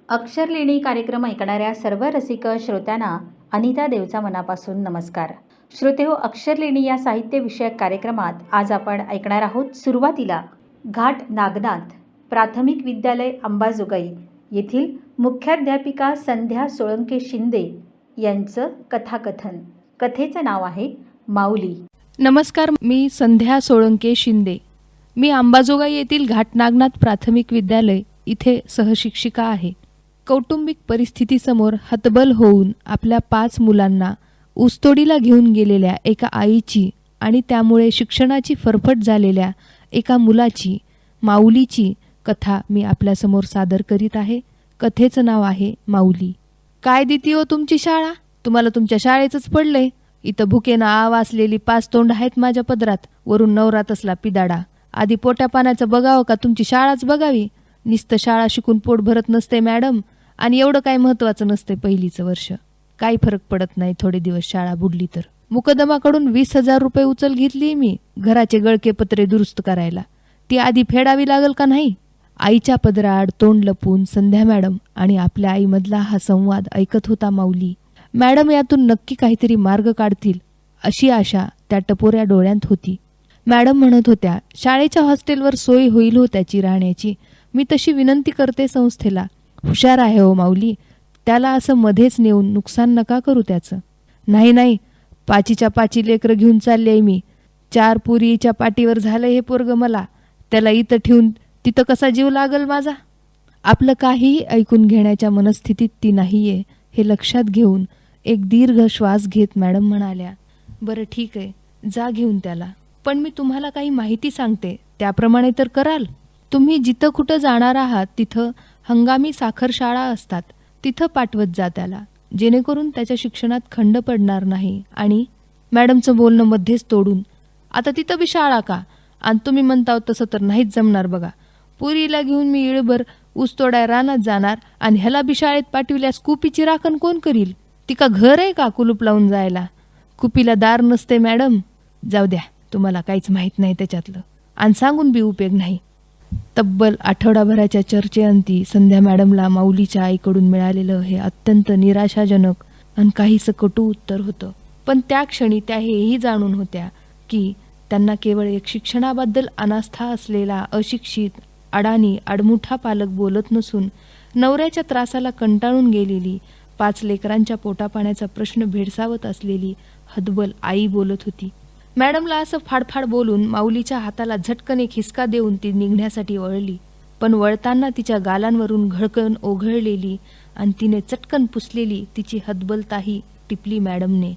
अक्षरलेणी कार्यक्रम ऐकणाऱ्या सर्व रसिक श्रोत्यांना अनिता देवचा मनापासून नमस्कार. श्रोतेहो, अक्षरलेणी या साहित्यविषयक कार्यक्रमात आज आपण ऐकणार आहोत सुरुवातीला घाट नागनाथ प्राथमिक विद्यालय अंबाजोगाई येथील मुख्याध्यापिका संध्या सोळंके शिंदे यांचं कथाकथन. कथेचं नाव आहे माऊली. नमस्कार, मी संध्या सोळंके शिंदे. मी अंबाजोगाई येथील घाट नागनाथ प्राथमिक विद्यालय इथे सहशिक्षिका आहे. कौटुंबिक परिस्थितीसमोर हतबल होऊन आपल्या 5 मुलांना ऊसतोडीला घेऊन गेलेल्या एका आईची आणि त्यामुळे शिक्षणाची फरफट झालेल्या एका मुलाची, माऊलीची कथा मी आपल्यासमोर सादर करीत आहे. कथेचं नाव आहे माऊली. काय देती हो तुमची शाळा? तुम्हाला तुमच्या शाळेचंच पडलंय. इथं भुकेनं आवासलेली 5 तोंड आहेत माझ्या पदरात, वरून नवरा तसला पिदाडा. आधी पोट्या पाण्याचं बघावं का तुमची शाळाच बघावी? नुसतं शाळा शिकून पोट भरत नसते मॅडम, आणि एवढं काय महत्त्वाचं नसते पहिलीचं वर्ष. काही फरक पडत नाही थोडे दिवस शाळा बुडली तर. मुकदमाकडून 20,000 रुपये उचल घेतली मी घराचे गळके पत्रे दुरुस्त करायला. ती आधी फेडावी लागल का नाही? आईच्या पदराआड तोंड लपून संध्या मॅडम आणि आपल्या आईमधला हा संवाद ऐकत होता माऊली. मॅडम यातून नक्की काहीतरी मार्ग काढतील अशी आशा त्या टपोऱ्या डोळ्यांत होती. मॅडम म्हणत होत्या, शाळेच्या हॉस्टेलवर सोय होईल हो त्याची राहण्याची. मी तशी विनंती करते संस्थेला. हुशार आहे हो माऊली, त्याला असं मध्येच नेऊन नुकसान नका करू त्याचं. नाही, 5च्या 5 लेकरं घेऊन चालले आहे मी. 4 पुरीच्या पाठीवर झालं हे पोरग मला. त्याला इथं ठेवून तिथं कसा जीव लागल माझा? आपलं काहीही ऐकून घेण्याच्या मनस्थितीत ती नाहीये हे लक्षात घेऊन एक दीर्घ श्वास घेत मॅडम म्हणाल्या, बरं ठीक आहे, जा घेऊन त्याला. पण मी तुम्हाला काही माहिती सांगते, त्याप्रमाणे तर कराल? तुम्ही जिथं कुठं जाणार आहात तिथं हंगामी साखर शाळा असतात, तिथं पाठवत जा त्याला, जेणेकरून त्याच्या शिक्षणात खंड पडणार नाही. आणि मॅडमचं बोलणं मध्येच तोडून, आता तिथं बी शाळा का? आणि तुम्ही म्हणता तसं तर नाहीच जमणार बघा. पुरीला घेऊन मी इळभर ऊस तोडाय रानात जाणार आणि ह्याला बी शाळेत पाठविल्यास कुपीची राखण कोण करील? ती का घर आहे का कुलूप लावून जायला? कुपीला दार नसते मॅडम. जाऊ द्या, तुम्हाला काहीच माहीत नाही त्याच्यातलं, आणि सांगून बी उपयोग नाही. तब्बल आठवडाभराच्या चर्चेअंती संध्या मॅडमला माऊलीच्या आईकडून मिळालेलं हे अत्यंत निराशाजनक आणि काहीसं कटू उत्तर होतं. पण त्या क्षणी त्या हेही जाणून होत्या की त्यांना केवळ एक शिक्षणाबद्दल अनास्था असलेला अशिक्षित, अडाणी, आडमुठा पालक बोलत नसून नवऱ्याच्या त्रासाला कंटाळून गेलेली, 5 लेकरांच्या पोटापाण्याचा प्रश्न भेडसावत असलेली हतबल आई बोलत होती. मॅडमला असं फाडफाड बोलून माऊलीच्या हाताला झटकन एक हिसका देऊन ती निघण्यासाठी वळली. पण वळताना तिच्या गालांवरून घळकण ओघळलेली आणि तिने चटकन पुसलेली तिची हतबलताही टिपली मॅडमने.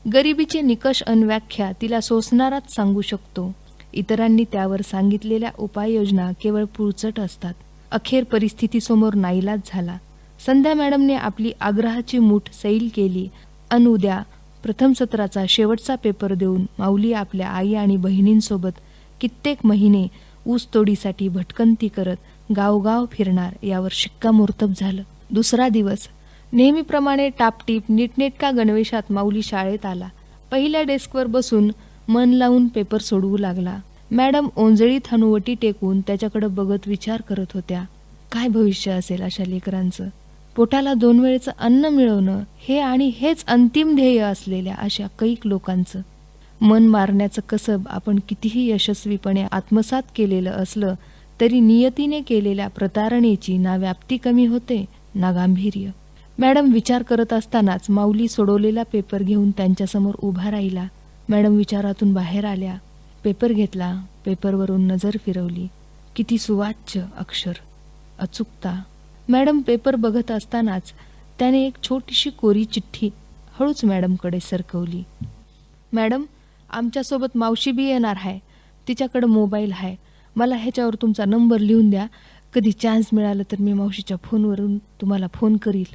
गरिबीचे निकष अन व्याख्या तिला सोसणाराच सांगू शकतो. इतरांनी त्यावर सांगितलेल्या उपाययोजना केवळ पुळचट असतात. अखेर परिस्थितीसमोर नाईलाज झाला. संध्या मॅडमने आपली आग्रहाची मूठ सैल केली अन उद्या प्रथम सत्राचा शेवटचा पेपर देऊन माऊली आपल्या आई आणि बहिणींसोबत कित्येक महिने ऊसतोडीसाठी भटकंती करत गावगाव फिरणार यावर शिक्कामोर्तब झालं. दुसरा दिवस नेहमीप्रमाणे टापटीप नीटनेटका गणवेशात माऊली शाळेत आला. पहिल्या डेस्कवर बसून मन लावून पेपर सोडवू लागला. मॅडम ओंजळीत हनुवटी टेकून त्याच्याकडे बघत विचार करत होत्या, काय भविष्य असेल अशा लेकरांचं? पोटाला 2 वेळेचं अन्न मिळवणं हे आणि हेच अंतिम ध्येय असलेल्या अशा कैक लोकांचं. मन मारण्याचं कसब आपण कितीही यशस्वीपणे आत्मसात केलेलं असलं तरी नियतीने केलेल्या प्रतारणेची ना व्याप्ती कमी होते ना गांभीर्य. मॅडम विचार करत असतानाच माऊली सोडवलेला पेपर घेऊन त्यांच्यासमोर उभा राहिला. मॅडम विचारातून बाहेर आल्या. पेपर घेतला, पेपरवरून नजर फिरवली. किती सुवाच्य अक्षर, अचूकता. मॅडम पेपर बघत असतानाच त्याने एक छोटीशी कोरी चिठ्ठी हळूच मॅडमकडे सरकवली. मॅडम, आमच्यासोबत मावशी बी येणार आहे. तिच्याकडं मोबाईल आहे. मला ह्याच्यावर तुमचा नंबर लिहून द्या. कधी चान्स मिळाला तर मी मावशीच्या फोनवरून तुम्हाला फोन करील.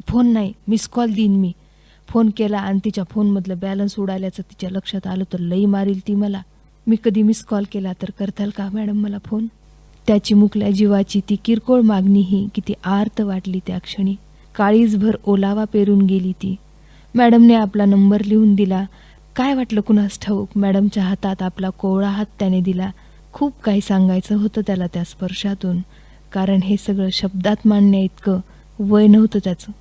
फोन नाही, मिस कॉल देईन मी. फोन केला आणि तिच्या फोनमधलं बॅलन्स उडाल्याचं तिच्या लक्षात आलं तर लई मारील ती मला. मी कधी मिस कॉल केला तर करताल का मॅडम मला फोन? त्याची मुकल्या जीवाची ती किरकोळ मागणीही किती आर्त वाटली त्या क्षणी. काळीजभर ओलावा पेरून गेली ती. मॅडमने आपला नंबर लिहून दिला. काय वाटलं कुणास ठाऊक, मॅडमच्या हातात आपला कोवळा हात त्याने दिला. खूप काही सांगायचं होतं त्याला त्या स्पर्शातून. कारण हे सगळं शब्दात मांडण्या इतकं वय नव्हतं त्याचं.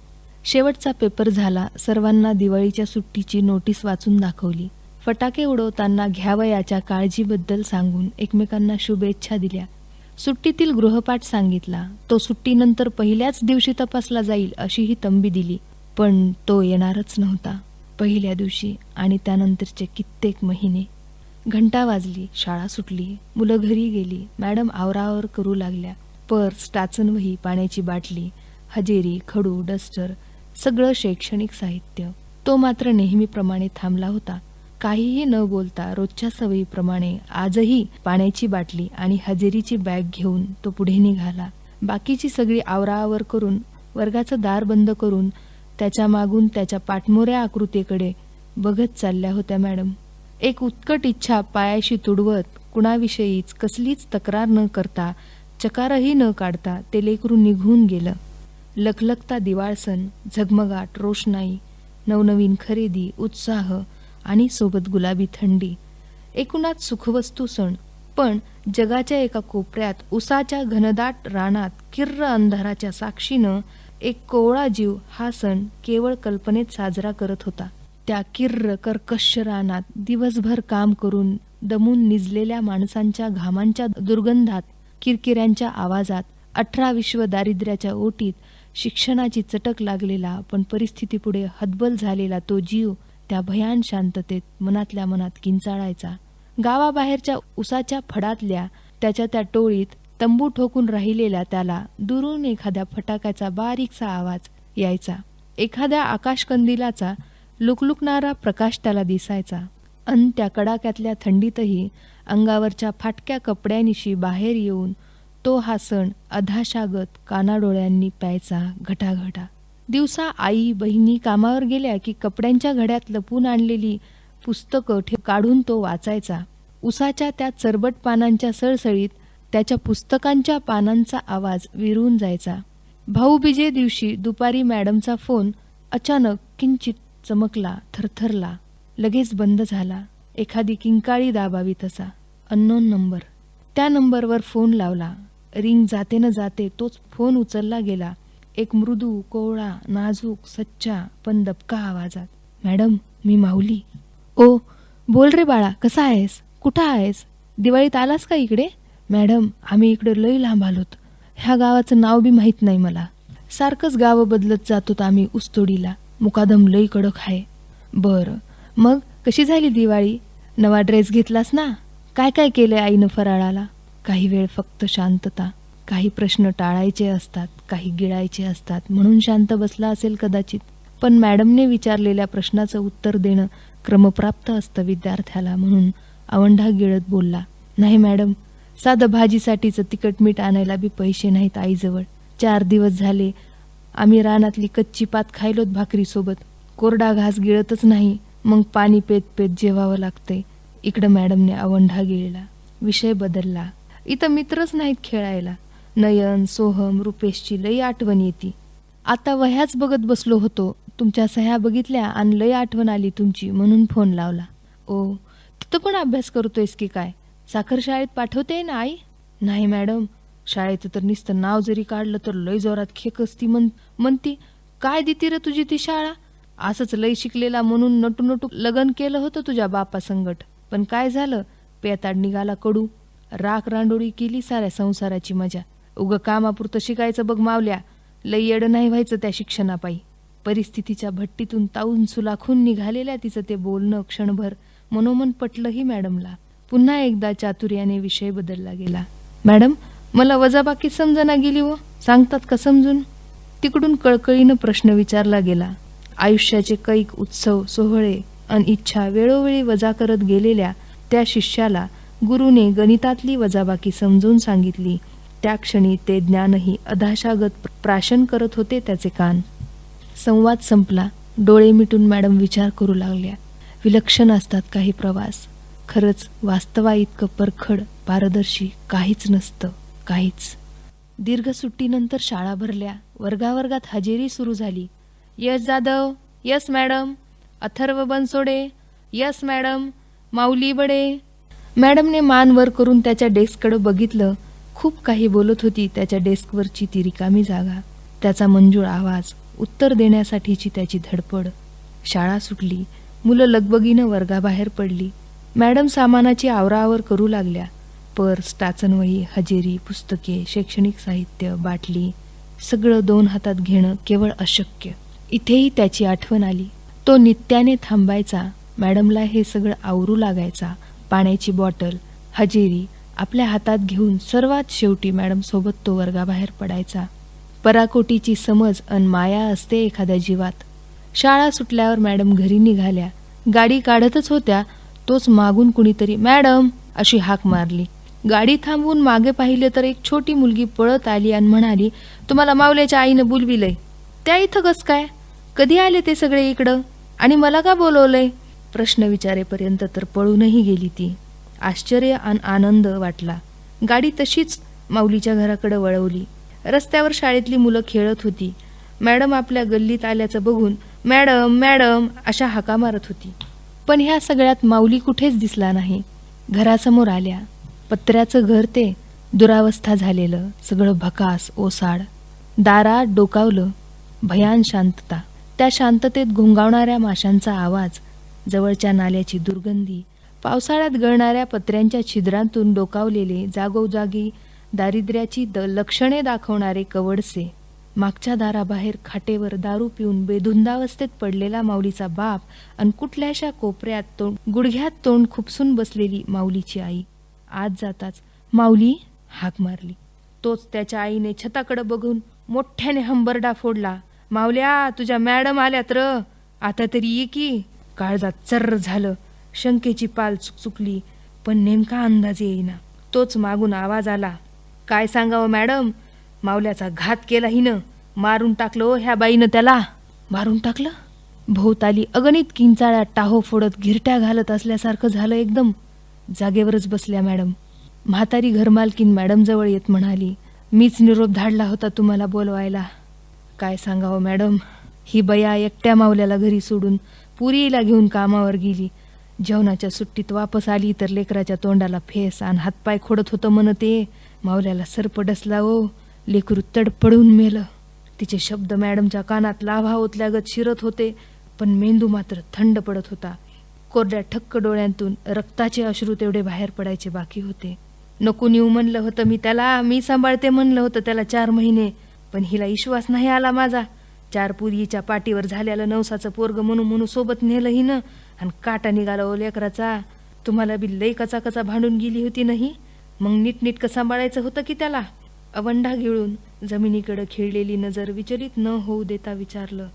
शेवटचा पेपर झाला. सर्वांना दिवाळीच्या सुट्टीची नोटीस वाचून दाखवली. फटाके उडवताना घ्यावयाच्या काळजीबद्दल सांगून एकमेकांना शुभेच्छा दिल्या. सुट्टीतील गृहपाठ सांगितला. तो सुट्टीनंतर पहिल्याच दिवशी तपासला जाईल अशीही तंबी दिली. पण तो येणारच नव्हता. पहिल्या दिवशी आणि त्यानंतरचे कित्येक महिने. घंटा वाजली, शाळा सुटली, मुलं घरी गेली. मॅडम आवरावर करू लागल्या. पर्स, टाचनवही, पाण्याची बाटली, हजेरी, खडू, डस्टर, सगळं शैक्षणिक साहित्य. तो मात्र नेहमीप्रमाणे थांबला होता. काहीही न बोलता रोजच्या सवयीप्रमाणे आजही पाण्याची बाटली आणि हजेरीची बॅग घेऊन तो पुढे निघाला. बाकीची सगळी आवराआवर करून वर्गाचं दार बंद करून त्याच्या मागून त्याच्या पाठमोऱ्या आकृतीकडे बघत चालल्या होत्या मॅडम. एक उत्कट इच्छा पायाशी तुडवत कुणाविषयीच कसलीच तक्रार न करता, चकारही न काढता ते लेकरू निघून गेलं. लखलखता दिवाळ सण, झगमगाट, रोषणाई, नवनवीन खरेदी, उत्साह आणि सोबत गुलाबी थंडी. एकूणात सुखवस्तू सण. पण जगाच्या एका कोपऱ्यात उसाच्या घनदाट रानात किर्र अंधाराच्या साक्षीनं एक कोवळा जीव हा सण केवळ कल्पनेत साजरा करत होता. त्या किर्र कर्कश रानात दिवसभर काम करून दमून निजलेल्या माणसांच्या घामांच्या दुर्गंधात, किरकिऱ्यांच्या आवाजात, 18 दारिद्र्याच्या ओटीत शिक्षणाची चटक लागलेला पण परिस्थितीपुढे हतबल झालेला तो जीव त्या भयान शांततेत मनातल्या मनात किंचाळायचा. गावाबाहेरच्या उसाच्या फडातल्या त्याच्या त्या टोळीत तंबू ठोकून राहिलेल्या त्याला दुरून एखाद्या फटाक्याचा बारीकसा आवाज यायचा. एखाद्या आकाशकंदिलाचा लुकलुकणारा प्रकाश त्याला दिसायचा. अन त्या कडाक्यातल्या थंडीतही अंगावरच्या फाटक्या कपड्यानिशी बाहेर येऊन तो हा सण अधाशागत कानाडोळ्यांनी प्यायचा घटाघटा. दिवसा आई बहिणी कामावर गेल्या की कपड्यांच्या घड्यात लपून आणलेली पुस्तकं काढून तो वाचायचा. उसाच्या त्या चरबट पानांच्या सळसळीत त्याच्या पुस्तकांच्या पानांचा आवाज विरून जायचा. भाऊबीजे दिवशी दुपारी मॅडमचा फोन अचानक किंचित चमकला, थरथरला, लगेच बंद झाला. एखादी किंकाळी दाबावी तसा. Unknown number. त्या नंबरवर फोन लावला. रिंग जाते न जाते तोच फोन उचलला गेला. एक मृदू, कोवळा, नाजूक, सच्चा पण दबका आवाजात. मॅडम, मी माऊली. ओ, बोल रे बाळा, कसा आहेस? कुठं आहेस? दिवाळीत आलास का इकडे? मॅडम, आम्ही इकडे लई लांब आलोत. ह्या गावाचं नाव बी माहीत नाही मला. सारखंच गावं बदलत जातोत आम्ही ऊसतोडीला. मुकादम लई कडक आहे. बरं, मग कशी झाली दिवाळी? नवा ड्रेस घेतलास ना? काय काय केलंय आईनं फराळाला? काही वेळ फक्त शांतता. काही प्रश्न टाळायचे असतात, काही गिळायचे असतात, म्हणून शांत बसला असेल कदाचित. पण मॅडमने विचारलेल्या प्रश्नाचं उत्तर देणं क्रमप्राप्त असतं विद्यार्थ्याला, म्हणून आवंढा गिळत बोलला. नाही मॅडम, साधं भाजीसाठीचं तिखट मीठ आणायला बी पैसे नाहीत आईजवळ. 4 दिवस झाले आम्ही रानातली कच्ची पात खायलोत भाकरीसोबत. कोरडा घास गिळतच नाही, मग पाणी पेत पेत जेवावं लागतंय. इकडं मॅडमने आवंढा गिळला. विषय बदलला. इथं मित्रच नाहीत खेळायला. नयन, सोहम, रुपेशची लई आठवण येते. आता वह्याच बघत बसलो होतो. तुमच्या सह्या बघितल्या आणि लई आठवण आली तुमची, म्हणून फोन लावला. ओ, तिथं पण अभ्यास करतोयस की काय? साखर शाळेत पाठवते ना आई? नाही मॅडम, शाळेत तर नुसतं नाव जरी काढलं तर लई जोरात खेकसती म्हणती. काय देती रे तुझी ती शाळा? असंच लई शिकलेला म्हणून नटू नटू लग्न केलं होतं तुझ्या बापा संगट. पण काय झालं? पेताड निघाला कडू. राख रांडोळी केली साऱ्या संसाराची मजा. उगं कामापुरतं शिकायचं बघ मावल्या. लई येडं नाही व्हायचं त्या शिक्षणापायी. परिस्थितीच्या भट्टीतून ताऊन सुलाखून निघालेल्या तिचं ते बोलणं क्षणभर मनोमन पटलंही मॅडमला. पुन्हा एकदा चातुर्याने विषय बदलला गेला. मॅडम, मला वजाबाकी समजना गेली व सांगतात का समजून? तिकडून कळकळीनं प्रश्न विचारला गेला. आयुष्याचे कैक उत्सव, सोहळे अन इच्छा वेळोवेळी वजा करत गेलेल्या त्या शिष्याला गुरुने गणितातली वजाबाकी समजून सांगितली. त्या क्षणी ते ज्ञानही अधाशागत प्राशन करत होते त्याचे कान. संवाद संपला. डोळे मिटून मॅडम विचार करू लागल्या. विलक्षण असतात काही प्रवास. खरंच वास्तवा इतकं परखड, पारदर्शी काहीच नसतं, काहीच. दीर्घ सुट्टीनंतर शाळा भरल्या. वर्गावर्गात हजेरी सुरू झाली. Yash Jadhav, yes madam. Atharva Bansode, yes madam. Mauli Bade. मॅडमने मान वर करून त्याच्या डेस्ककडे बघितलं. खूप काही बोलत होती त्याच्या डेस्कवरची ती रिकामी जागा, त्याचा मंजूळ आवाज, उत्तर देण्यासाठीची त्याची धडपड. शाळा सुटली. मुलं लगबगीनं वर्गाबाहेर पडली. मॅडम सामानाची आवराआवर करू लागल्या. पर्स, टाचनवही, हजेरी, पुस्तके, शैक्षणिक साहित्य, बाटली सगळं 2 हातात घेणं केवळ अशक्य. इथेही त्याची आठवण आली. तो नित्याने थांबायचा. मॅडमला हे सगळं आवरू लागायचा. पाण्याची बॉटल, हजेरी आपल्या हातात घेऊन सर्वात शेवटी मॅडमसोबत तो वर्गाबाहेर पडायचा. पराकोटीची समज अन माया असते एखाद्या जीवात. शाळा सुटल्यावर मॅडम घरी निघाल्या. गाडी काढतच होत्या तोच मागून कुणीतरी "मॅडम" अशी हाक मारली. गाडी थांबवून मागे पाहिले तर एक छोटी मुलगी पळत आली आणि म्हणाली, "तुम्हाला माऊल्याच्या आईनं बोलविलंय." "त्या इथं कस काय? कधी आले ते सगळे इकडं? आणि मला का बोलवलंय?" प्रश्न विचारेपर्यंत तर पळूनही गेली ती. आश्चर्य आणि आनंद वाटला. गाडी तशीच माऊलीच्या घराकडे वळवली. रस्त्यावर शाळेतली मुलं खेळत होती. मॅडम आपल्या गल्लीत आल्याचं बघून "मॅडम, मॅडम" अशा हाका मारत होती. पण ह्या सगळ्यात माऊली कुठेच दिसला नाही. घरासमोर आल्या. पत्र्याचं घर ते, दुरावस्था झालेलं, सगळं भकास, ओसाड. दारात डोकावलं. भयान शांतता. त्या शांततेत घोंगावणाऱ्या माशांचा आवाज, जवळच्या नाल्याची दुर्गंधी, पावसाळ्यात गळणाऱ्या पत्र्यांच्या छिद्रांतून डोकावलेले जागोजागी दारिद्र्याची लक्षणे दाखवणारे कवडसे. मागच्या दाराबाहेर खाटेवर दारू पिऊन बेधुंदावस्थेत पडलेला माऊलीचा बाप आणि कुठल्याशा कोपऱ्यात गुडघ्यात तोंड खुपसून बसलेली माऊलीची आई. आत जाताच "माऊली" हाक मारली. तोच त्याच्या आईने छताकडे बघून मोठ्याने हंबरडा फोडला. "माऊल्या, तुझ्या मॅडम आल्यात र, आता तरी ये की." काळजात चर्र झालं. शंकेची पाल चुकचुकली, पण नेमका अंदाज येईना. तोच मागून आवाज आला, "काय सांगावं मॅडम, माऊल्याचा घात केला हिनं. मारून टाकलं हो ह्या बाईनं त्याला." "मारून टाकलं?" भोवताली अगणित किंचाळ्या टाहो फोडत घिरट्या घालत असल्यासारखं झालं एकदम. जागेवरच बसल्या मॅडम. म्हातारी घरमालकीन मॅडमजवळ येत म्हणाली, "मीच निरोप धाडला होता तुम्हाला बोलवायला." "काय सांगावं मॅडम, ही बया एकट्या माऊल्याला घरी सोडून पुरीला घेऊन कामावर गेली. जेवणाच्या सुट्टीत वापस आली तर लेकराच्या तोंडाला फेस आणि हातपाय खोडत होतं म्हणते. माऊल्याला सर्प डसला हो, लेकरू तडपडून मेलं." तिचे शब्द मॅडमच्या कानात लाव्हा ओतल्यागत शिरत होते, पण मेंदू मात्र थंड पडत होता. कोरड्या ठक्क डोळ्यांतून रक्ताचे अश्रू तेवढे बाहेर पडायचे बाकी होते. "नको नेऊ म्हणलं होतं मी त्याला, मी सांभाळते म्हणलं होतं त्याला 4 महिने, पण हिला विश्वास नाही आला माझा. 4 पुरीच्या पाठीवर झालेलं नवसाचं पोरग म्हणून सोबत नेलं हिनं आणि काटा निघाला ओ लेकराचा. तुम्हाला बी लई कचा भांडून गेली होती नाही, मग नीटनीटकं सांभाळायचं होतं की त्याला." अवंढा गिळून जमिनीकडे खिळलेली नजर विचलित न होऊ देता विचारलं,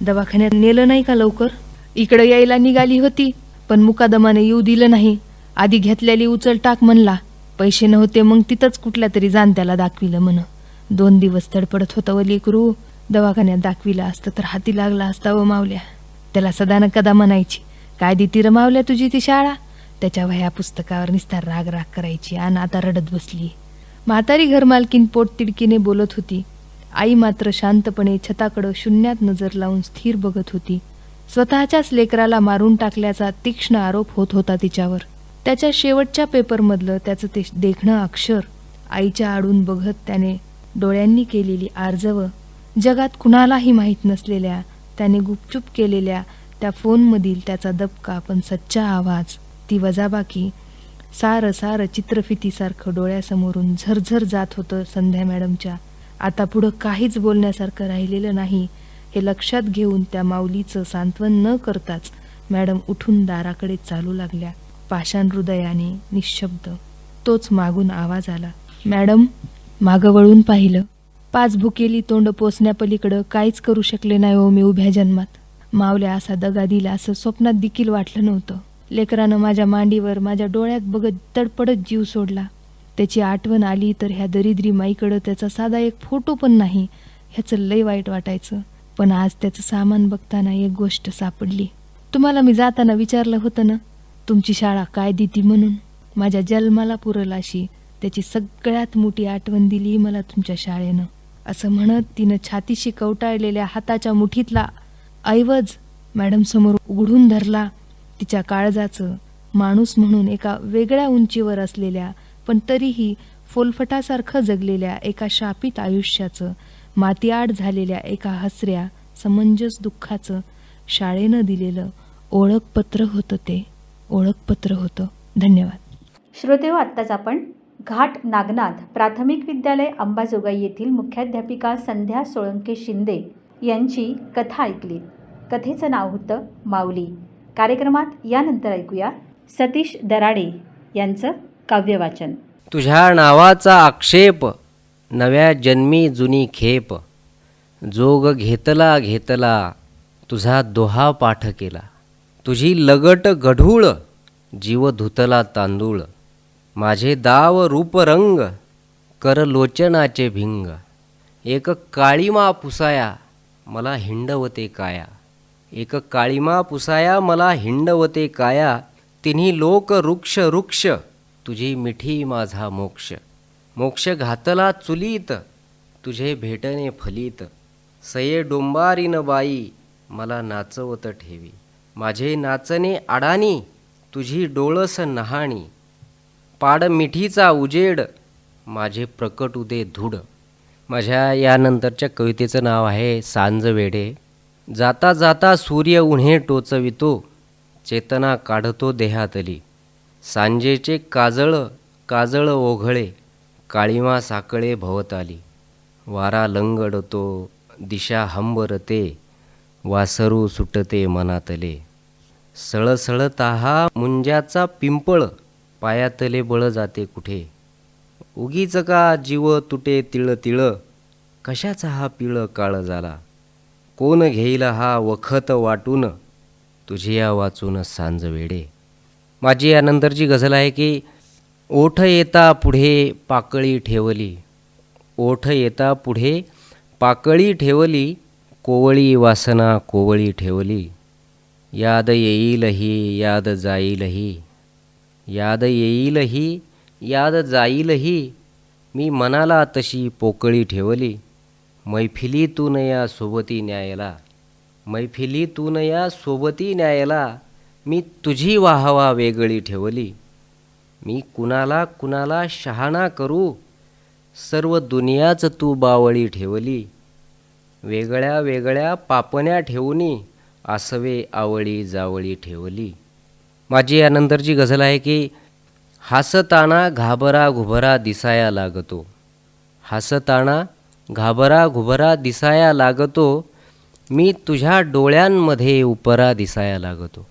"दवाखान्यात नेलं नाही का लवकर? इकडं यायला निघाली होती, पण मुकादमाने येऊ दिलं नाही. आधी घेतलेली उचल टाक म्हणला. पैसे नव्हते, मग तिथंच कुठल्या तरी जाणत्याला दाखविलं म्हण. 2 दिवस तडपडत होता व लेकरू. दवाखान्यात दाखविलं असतं तर हाती लागला असता व मावल्या." त्याला सदा न कदा म्हणायची, "काय देती र मावल्या तुझी ती शाळा?" त्याच्या वह्या पुस्तकावर निस्तार राग करायची आणि आता रडत बसली. म्हातारी घरमालकीन पोटतिडकीने बोलत होती. आई मात्र शांतपणे छताकडं शून्यात नजर लावून स्थिर बघत होती. स्वतःच्याच लेकराला मारून टाकल्याचा तीक्ष्ण आरोप होत होता तिच्यावर. त्याच्या शेवटच्या पेपरमधलं त्याचं ते देखणं अक्षर आईच्या आडून बघत त्याने डोळ्यांनी केलेली आर्जव, जगात कुणालाही माहीत नसलेल्या त्याने गुपचूप केलेल्या त्या फोनमधील त्याचा दबका पण सच्चा आवाज, ती वजाबाकी, सारं चित्रफितीसारखं डोळ्यासमोरून झरझर जात होतं संध्या मॅडमच्या. आता पुढं काहीच बोलण्यासारखं राहिलेलं नाही हे लक्षात घेऊन त्या माऊलीचं सांत्वन न करताच मॅडम उठून दाराकडे चालू लागल्या, पाषाण हृदयाने, निशब्द. तोच मागून आवाज आला, "मॅडम." मागं वळून पाहिलं. 5 भुकेली तोंड पोचण्यापलीकडं काहीच करू शकले नाही हो मी उभ्या जन्मात. मावल्या असा दगा दिला असं स्वप्नात देखील वाटलं नव्हतं. लेकरानं माझ्या मांडीवर माझ्या डोळ्यात बघत तडपडत जीव सोडला. त्याची आठवण आली तर ह्या दरिद्री माईकडं त्याचा साधा एक फोटो पण नाही, ह्याचं लय वाईट वाटायचं. पण आज त्याचं सामान बघताना एक गोष्ट सापडली. तुम्हाला मी जाताना विचारलं होतं ना, तुमची शाळा काय देती म्हणून. माझ्या जन्माला पुरल अशी त्याची सगळ्यात मोठी आठवण दिली मला तुमच्या शाळेनं. असं म्हणत तिनं छातीशी कवटाळलेल्या हाताच्या मुठीतला ऐवज मॅडमसमोर उघडून धरला. तिच्या काळजाचं, माणूस म्हणून एका वेगळ्या उंचीवर असलेल्या पण तरीही फोलफटासारखं जगलेल्या एका शापित आयुष्याचं, मातीआड झालेल्या एका हसऱ्या समंजस दुःखाचं शाळेनं दिलेलं ओळखपत्र होतं ते. ओळखपत्र होतं. धन्यवाद. श्रोतेहो, आत्ताच आपण घाट नागनाथ प्राथमिक विद्यालय अंबाजोगाई येथील मुख्याध्यापिका संध्या सोळंके शिंदे यांची कथा ऐकली. कथेचं नाव होतं माऊली. कार्यक्रमात यानंतर ऐकूया सतीश दराडे यांचं काव्यवाचन. तुझ्या नावाचा आक्षेप, नव्या जन्मी जुनी खेप, जोग घेतला घेतला, तुझा दोहा पाठ केला. तुझी लगट गढूळ, जीव धुतला तांदूळ, माझे दाव रूप रंग, कर लोचनाचे भिंग. एक काळीमा पुसाया, मला हिंडवते काया. एक काळीमा पुसाया, मला हिंडवते काया. तिन्ही लोक वृक्ष वृक्ष, तुझी मिठी माझा मोक्ष. मोक्ष घातला चुलीत, तुझे भेटणे फलित. सये डोंबारीन बाई, मला नाचवत ठेवी. माझे नाचणे अडाणी, तुझी डोळस नहाणी. पाड मिठीचा उजेड, माझे प्रकटू दे धूड. माझ्या यानंतरच्या कवितेचं नाव आहे सांज वेडे. जाता जाता सूर्य उन्हे टोचवितो, चेतना काढतो देहातली. सांजेचे काजळ काजळ ओघळे, काळीमा साकळे भवताली. वारा लंगडतो, दिशा हंबरते, वासरू सुटते मनातले. सळसळता हा मुंजाचा पिंपळ, पायातले बळ जाते कुठे. उगीच का जीव तुटे तिळ तिळ, कशाचा हा पिळ काळ झाला. कोण घेईल हा वखत वाटून, तुझिया वाचून सांज वेडे. माझी यानंतरची गझल आहे की ओठ येता पुढे पाकळी ठेवली. ओठ येता पुढे पाकळी ठेवली, कोवळी वासना कोवळी ठेवली. याद येईलही याद जाईलही, याद येईलही याद जाईलही, मी मनाला तशी पोकळी ठेवली. मैफिलीतून या सोबती न्यायला, मैफिलीतून या सोबती न्यायला, मी तुझी वाहवा वेगळी ठेवली. मी कुणाला कुणाला शहाणा करू, सर्व दुनियाच तू बावळी ठेवली. वेगळ्या वेगळ्या पापण्या ठेवूनी, आसवे आवळी जावळी ठेवली. माझी यानंतरची गझल आहे की हसताना घाबरा घुबरा दिसाया लागतो. हसताना घाबरा घुबरा दिसाया लागतो, मी तुझ्या डोळ्यांमध्ये उपरा दिसाया लागतो.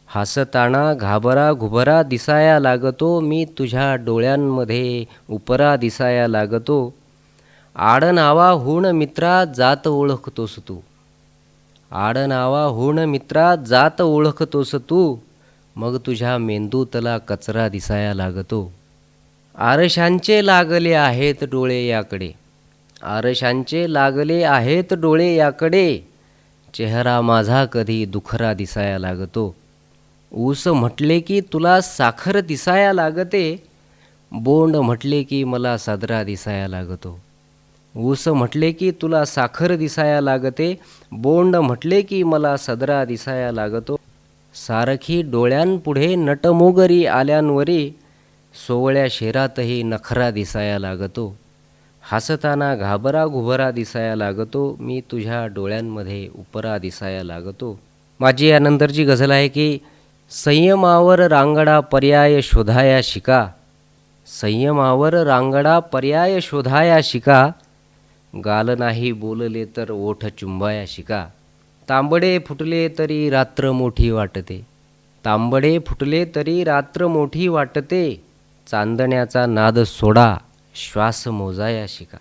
हसताना घाबरा घुबरा दिसाया लागतो, मी तुझ्या डोळ्यांमध्ये उपरा दिसाया लागतो. आडनावाहून मित्रा जात ओळखतोस तू, आडनावाहून मित्रा जात ओळखतोस तू, मग तुझ्या मेंदूतला कचरा दिसाया लागतो. आरशांचे लागले आहेत डोळे याकडे, आरशांचे लागले आहेत डोळे याकडे, चेहरा माझा कधी दुखरा दिसाया लागतो. ऊस म्हटले की तुला साखर दिसाया लागते, बोंड म्हटले की मला साजरा दिसाया लागतो. ऊस म्हटले की तुला साखर दिसाया लागते, बोंड म्हटले की मला सदरा दिसाया लागतो. सारखी डोळ्यांपुढे नटमोगरी आल्यांवरी, सोवळ्या शेरातही नखरा दिसाया लागतो. हसताना घाबरा घुबरा दिसाया लागतो, मी तुझ्या डोळ्यांमध्ये उपरा दिसाया लागतो. माझी यानंतरची गझल आहे की संयमावर रांगडा पर्याय शोधाया शिका. संयमावर रांगडा पर्याय शोधाया शिका, गाल नाही बोलले तर ओठ चुंबाया शिका. तांबडे फुटले तरी रात्र मोठी वाटते, तांबडे फुटले तरी रात्र मोठी वाटते. चांदण्याचा नाद सोडा, श्वास मोजाया शिका.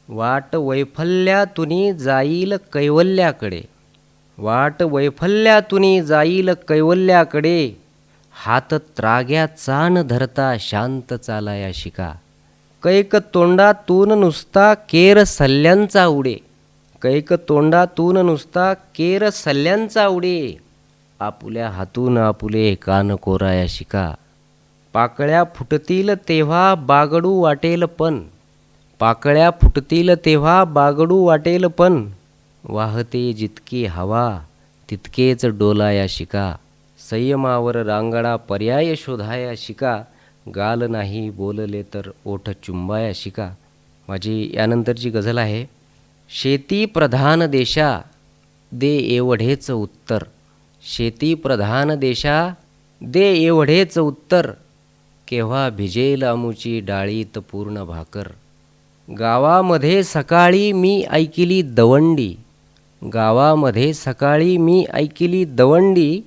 वाट वैफल्यातुनी जाईल कैवल्याकडे, वाट वैफल्यातुनी जाईल कैवल्याकडे. हात त्राग्याचा न धरता शांत चालाया शिका. कैक तोंडातून नुसता केर सल्ल्यांचा उडे, कैक तोंडातून नुसता केर सल्ल्यांचा उडे. आपुल्या हातून आपुले कान कोराया शिका. पाकळ्या फुटतील तेव्हा बागडू वाटेल पण, पाकळ्या फुटतील तेव्हा बागडू वाटेल पण. वाहते जितकी हवा तितकेच डोलाया शिका. संयमावर रांगडा पर्याय शोधाया शिका, गाल नाही बोलले तर ओठ चुंबाया शिका. माझी यानंतरची गझल आहे. शेती प्रधान देशा दे एवढेच उत्तर. शेती प्रधान देशा दे एवढेच उत्तर. केव्हा भिजेल आमुची डाळीत पूर्ण भाकर. गावामध्ये सकाळी मी ऐकिली दवंडी. गावामध्ये सकाळी मी ऐकिली दवंडी.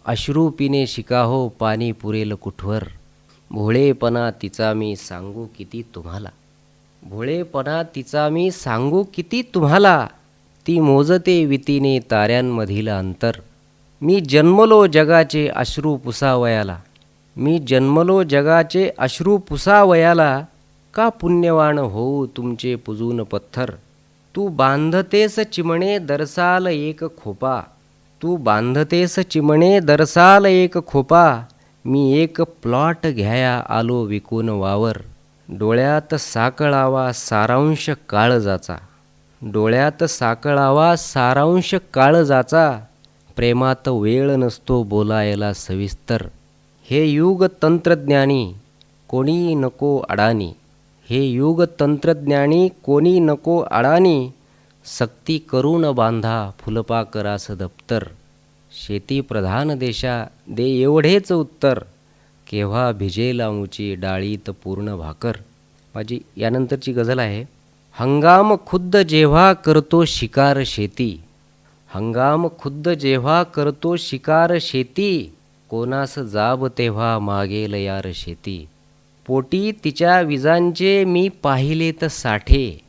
अश्रू पिणे शिका हो पाणी पुरेल कुठवर. भोळेपणा तिचा मी सांगू किती तुम्हाला. भोळेपणा तिचा मी सांगू किती तुम्हाला. ती मोजते वितीने ताऱ्यांमधील अंतर. मी जन्मलो जगाचे अश्रू पुसावयाला. मी जन्मलो जगाचे अश्रू पुसावयाला. का पुण्यवान होऊ तुमचे पुजून पत्थर. तू बांधतेस चिमणे दरसाल एक खोपा. तू बांधतेस चिमणे दरसाल एक खोपा. मी एक प्लॉट घ्याया आलो विकून वावर. डोळ्यात साकळावा सारांश काळजाचा. डोळ्यात साकळावा सारांश काळजाचा. प्रेमात वेळ नसतो बोलायला सविस्तर. हे युग तंत्रज्ञानी कोणी नको अडाणी. हे युग तंत्रज्ञानी कोणी नको अडाणी. सक्ती करून बांधा फुलपाकरास दप्तर. शेती प्रधान देशा दे एवढेच उत्तर. केव्हा भिजेल आमुची डाळीत पूर्ण भाकर. माझी यानंतरची गझल आहे. हंगाम खुद्द जेव्हा करतो शिकार शेती. हंगाम खुद्द जेव्हा करतो शिकार शेती. कोणास जाब तेव्हा मागेल यार शेती. पोटी तिच्या विजांचे मी पाहिलेत साठे.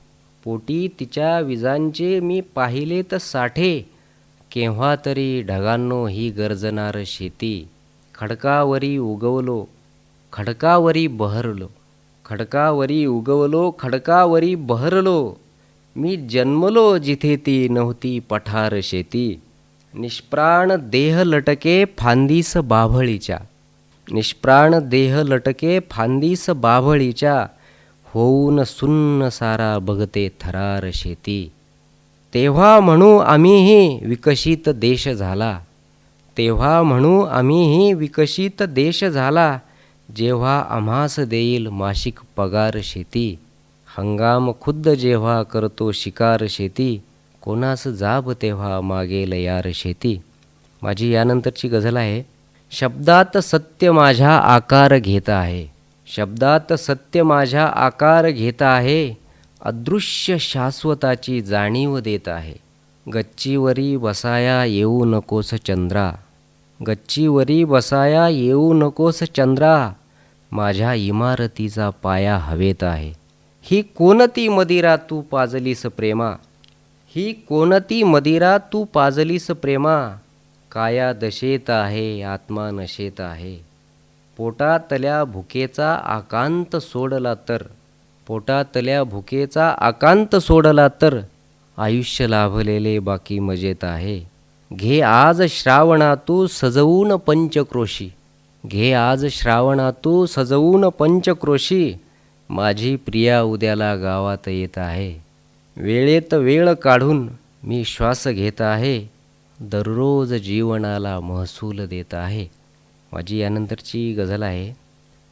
पोटी तिच्या विजांचे मी पाहिलेत साठे. केव्हा तरी ढगांनो ही गर्जनार शेती. खडकावरी उगवलो खडकावरी बहरलो. खडकावरी उगवलो खडकावरी बहरलो. मी जन्मलो जिथे ती नव्हती पठार शेती. निष्प्राण देह लटके फांदीस बाभळीच्या. निष्प्राण देह लटके फांदीस बाभळीच्या. होऊन सुन्न सारा बघते थरार शेती. तेव्हा म्हणू आम्हीही विकसित देश झाला. तेव्हा म्हणू आम्हीही विकसित देश झाला. जेव्हा आम्हास देईल मासिक पगार शेती. हंगाम खुद्द जेव्हा करतो शिकार शेती. कोणास जाब तेव्हा मागेल यार शेती. माझी यानंतरची गझल आहे. शब्दात सत्य माझ्या आकार घेत आहे. शब्दात सत्य माझ्या आकार घेत आहे. अदृश्य शाश्वताची जाणीव देत आहे. गच्चीवरी बसाया येऊ नकोस चंद्रा. गच्चीवरी बसाया येऊ नकोस चंद्रा. माझ्या इमारतीचा पाया हवेत आहे. ही कोणती मदिरा तू पाजलीस प्रेमा. ही कोणती मदिरा तू पाजलीस प्रेमा. काया दशेत आहे आत्मा नशेत आहे. पोटातल्या भुकेचा आकांत सोडला तर. पोटातल्या भुकेचा आकांत सोडला तर. आयुष्य लाभलेले बाकी मजेत आहे. घे आज श्रावणातू सजवून पंचक्रोशी. घे आज श्रावणातू सजवून पंचक्रोशी. माझी प्रिया उद्याला गावात येत आहे. वेळेत वेळ काढून मी श्वास घेत आहे. दररोज जीवनाला महसूल देत आहे. माझी यानंतरची गझल आहे.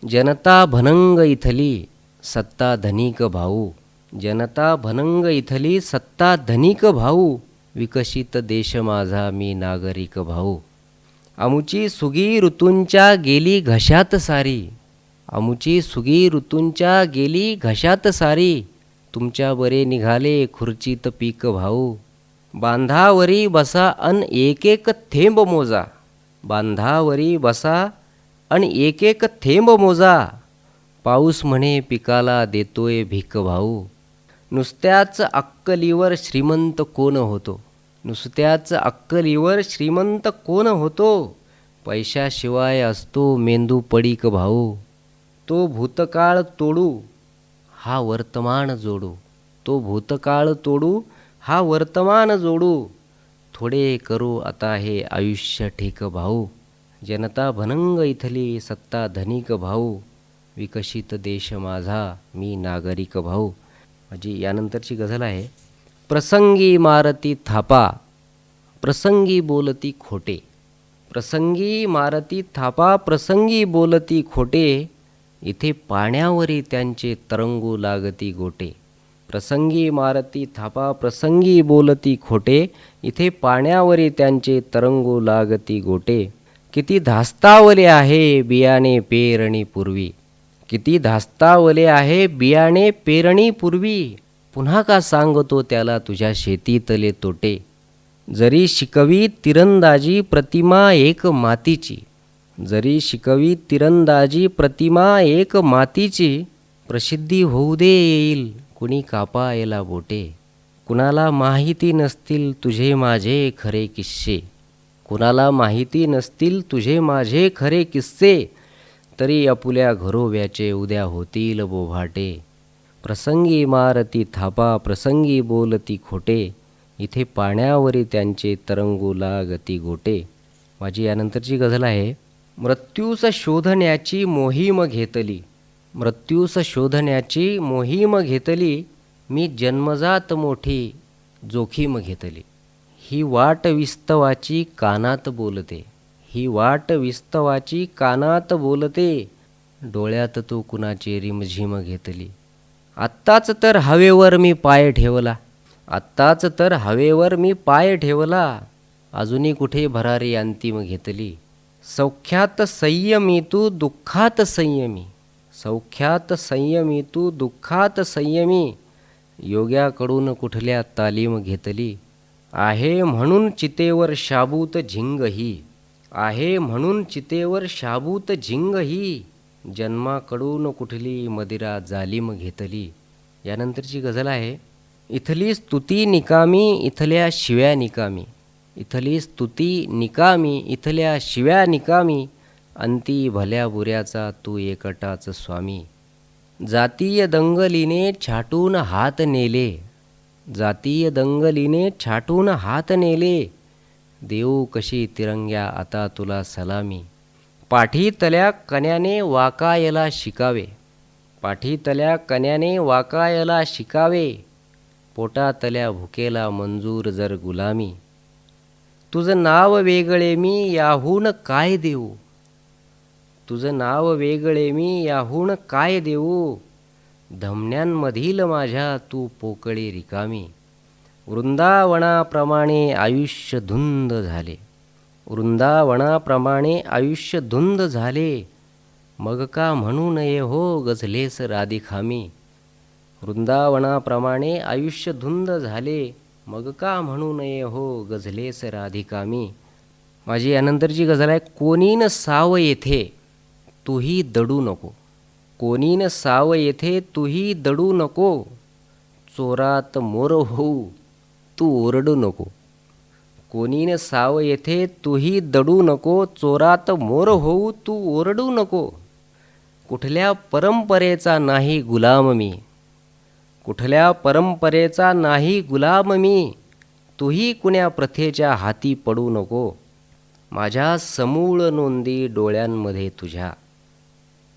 जनता भनंग इथली सत्ता धनिक भाऊ. जनता भनंग इथली सत्ता धनिक भाऊ. विकसित देश माझा मी नागरिक भाऊ. आमुची सुगी ऋतूंच्या गेली घशात सारी. आमुची सुगी ऋतूंच्या गेली घशात सारी. तुमच्या बरे निघाले खुर्चीत पीक भाऊ. बांधावरी बसा अन एक एक थेंब मोजा. बांधावरी बसा अन एक एक थेंब मोजा. पाऊस म्हणे पिकाला देतोय भीक भाऊ. नुसत्याच अक्कलीवर श्रीमंत कोण होतो. नुसत्याच अक्कलीवर श्रीमंत कोण होतो. पैशाशिवाय असतो मेंदू पडीक भाऊ. तो भूतकाळ तोडू हा वर्तमान जोडू. तो भूतकाळ तोडू हा वर्तमान जोडू. थोडे करू आता हे आयुष्य ठीक भाऊ. जनता भनंग इथली सत्ता धनिक भाऊ. विकसित देश माझा मी नागरिक भाऊ. माझी यानंतरची गझल आहे. प्रसंगी मारती थापा प्रसंगी बोलती खोटे. प्रसंगी मारती थापा प्रसंगी बोलती खोटे. इथे पाण्यावरी त्यांचे तरंगू लागती गोटे. प्रसंगी मारती थापा प्रसंगी बोलती खोटे. इथे पाण्यावरी त्यांचे तरंगू लागती गोटे. किती धास्तावले आहे बियाणे पेरणीपूर्वी. किती धास्तावले आहे बियाणे पेरणीपूर्वी. पुन्हा का सांगतो त्याला तुझ्या शेतीतले तोटे. जरी शिकवी तिरंदाजी प्रतिमा एक मातीची. जरी शिकवी तिरंदाजी प्रतिमा एक मातीची. प्रसिद्धी होऊ दे येईल कुणी कापायला बोटे. कुणाला माहिती नसतील तुझे माझे खरे किस्से. कुणाला माहिती नसतील तुझे माझे खरे किस्से. तरी आपुल्या घरोब्याचे उद्या होतील बोभाटे. प्रसंगी मारती थापा प्रसंगी बोलती खोटे. इथे पाण्यावरी त्यांचे तरंगू लागती गोटे. माझी यानंतरची गझल आहे. मृत्यूस शोधण्याची मोहीम घेतली. मृत्यूस शोधण्याची मोहीम घेतली. मी जन्मजात मोठी जोखीम घेतली. ही वाट विस्तवाची कानात बोलते. ही वाट विस्तवाची कानात बोलते. डोळ्यात तू कुणाची रिमझिम घेतली. आत्ताच तर हवेवर मी पाय ठेवला. आत्ताच तर हवेवर मी पाय ठेवला. अजूनही कुठे भरारी अंतिम घेतली. सौख्यात संयमी तू दुःखात संयमी. सौख्यात संयमी तू दुःखात संयमी. योग्याकडून कुठल्या तालीम घेतली. आहे म्हणून चितेवर शाबूत झिंग ही. आहे म्हणून चितेवर शाबूत झिंग ही. जन्माकडून कुठली मदिरा जालीम घेतली. यानंतरची गझल आहे. इथली स्तुती निकामी इथल्या शिव्या निकामी. इथली स्तुती निकामी इथल्या शिव्या निकामी. अंती भल्या बुऱ्याचा तू एकटाच स्वामी. जातीय दंगलीने छाटून हात नेले. जातीय दंगलीने छाटून हात नेले. देऊ कशी तिरंग्या आता तुला सलामी. पाठीतल्या कण्याने वाकायला शिकावे. पाठीतल्या कण्याने वाकायला शिकावे. पोटातल्या भुकेला मंजूर जर गुलामी. तुझं नाव वेगळे मी याहून काय देऊ. तुझं नाव वेगळे मी याहून काय देऊ. धमन्यांमधील माझ्या तू पोकळी रिकामी. वृंदावनाप्रमाणे आयुष्य धुंद झाले. वृंदावनाप्रमाणे आयुष्य धुंद झाले. मग का म्हणू नये हो गझलेस राधिकामी. वृंदावनाप्रमाणे आयुष्य धुंद झाले. मग का म्हणू नये हो गझलेस राधिकामी. माझी यानंतरची गझल आहे. कोणी न साव येथे तूही दडू नको. कोणी न साव येथे तूही दडू नको. चोरात मोर होऊ तू ओरडू नको. कोणी न साव येथे तूही दडू नको. चोरात मोर होऊ तू ओरडू नको. कुठल्या परंपरेचा नाही गुलाम मी. कुठल्या परंपरेचा नाही गुलाम मी. तूही कुण्या प्रथेच्या हाती पडू नको. माझ्या समूळ नोंदी डोळ्यांमध्ये तुझ्या.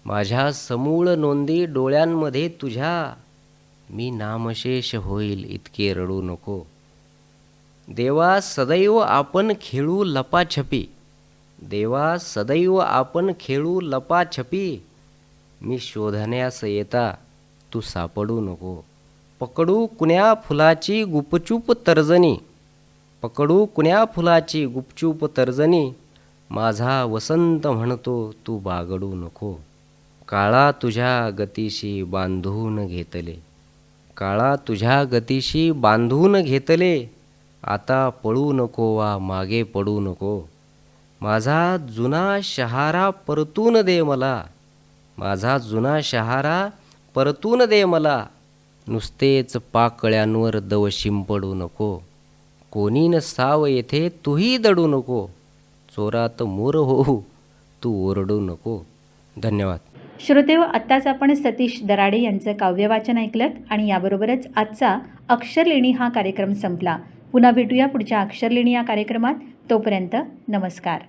माझ्या समूळ नोंदी डोळ्यांमध्ये तुझ्या. मी नामशेष होईल इतके रडू नको. देवा सदैव आपण खेळू लपाछपी. देवा सदैव आपण खेळू लपाछपी. मी शोधण्यास येता तू सापडू नको. पकडू कुण्या फुलाची गुपचूप तर्जनी. पकडू कुण्या फुलाची गुपचूप तर्जनी. माझा वसंत म्हणतो तू बागडू नको. काळा तुझ्या गतीशी बांधून घेतले. काळा तुझ्या गतीशी बांधून घेतले. आता पळू नको वा मागे पडू नको. माझा जुना शहारा परतून दे मला. माझा जुना शहारा परतून दे मला. नुसतेच पाकळ्यांवर दव शिंपडू नको. कोणी न साव येथे तूही दडू नको. चोरात मोर होऊ तू ओरडू नको. धन्यवाद. श्रोतेहो, आत्ताच आपण सतीश दराडे यांचं काव्यवाचन ऐकलत आणि याबरोबरच आजचा अक्षरलेणी हा कार्यक्रम संपला. पुन्हा भेटूया पुढच्या अक्षरलेणी या कार्यक्रमात. तोपर्यंत नमस्कार.